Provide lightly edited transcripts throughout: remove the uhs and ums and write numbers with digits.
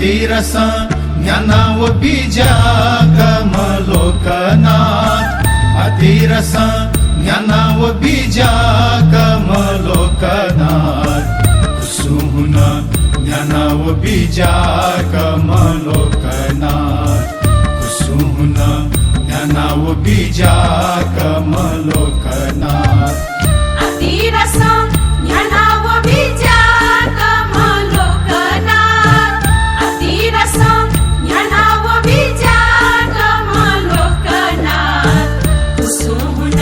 अतिरस ज्ञानाव बीजागमलोकनाथ अतिरस ज्ञानाव बीजागमलोकनाथ कुसुहुन ज्ञानाव बीजागमलोकनाथ कुसुहुन ज्ञानाव बीजागमलोकनाथ अतिरस ज्ञानाव बीजागमलोकनाथ अतिरस ज्ञानाव बीजागमलोकनाथ कुसुहुन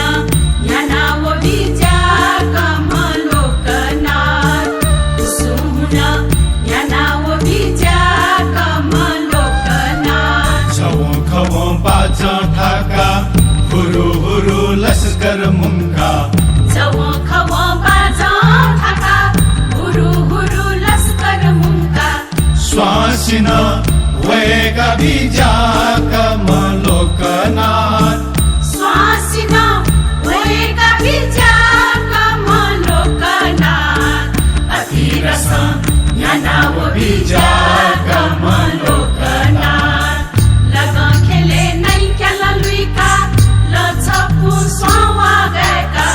ज्ञानाव बीजागमलोकनाथ कुसुहुन ज्ञानाव बीजागमलोकनाथ छवो खवो बाजा ठाका हुरु हुरु लश्कर मुंगा जवो खवो बाजा ठाका हुरु हुरु लश्कर मुंगा श्वासिन वेगा बीजागमलोकनाथ श्वासिन वेगा बीजागमलोकनाथ अतिरस ज्ञानाव बीजागमलोकनाथ लगा खेले नहीं केला लुइका लछपु स्वावागका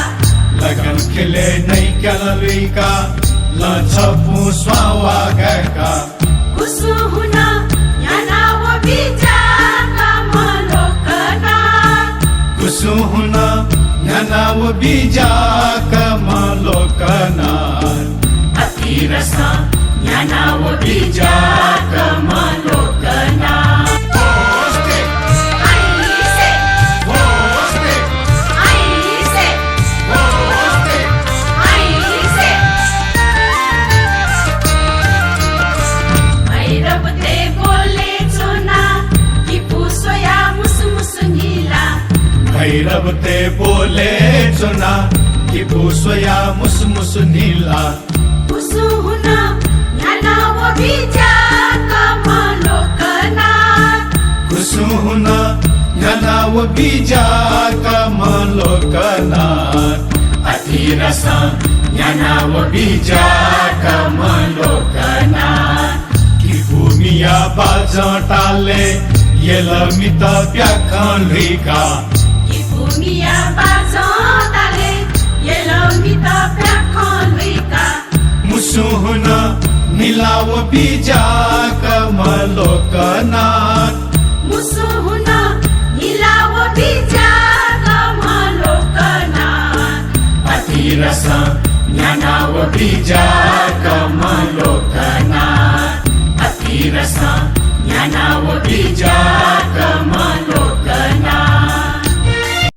लगन खेले नहीं केला लुइका लछपु स्वावागका कुसुहुन ज्ञानाव बीजागमलोकनाथ कुसुहुन ज्ञानाव बीजागमलोकनाथ अतिरस ज्ञानाव बीजागमलोकनाथ भैरव ते बोले चुना कि भूसोया मुसमुस नीला कुसुहुन ज्ञानाव बीजागमलोकनाथ कुसुहुन ज्ञानाव बीजागमलोकनाथ अतिरस ज्ञानाव बीजागमलोकनाथ कि भूमिया बाजटाले येलमित प्याखलिका भूमिया बाजटाले येलमित प्याखलिका मुसुहुन मिलाव बीजागमलोकनाथ मुसुहुन मिलाव बीजागमलोकनाथ अतिरस ज्ञानाव बीजागमलोकनाथ अतिरस ज्ञानाव बीजागमलोकनाथ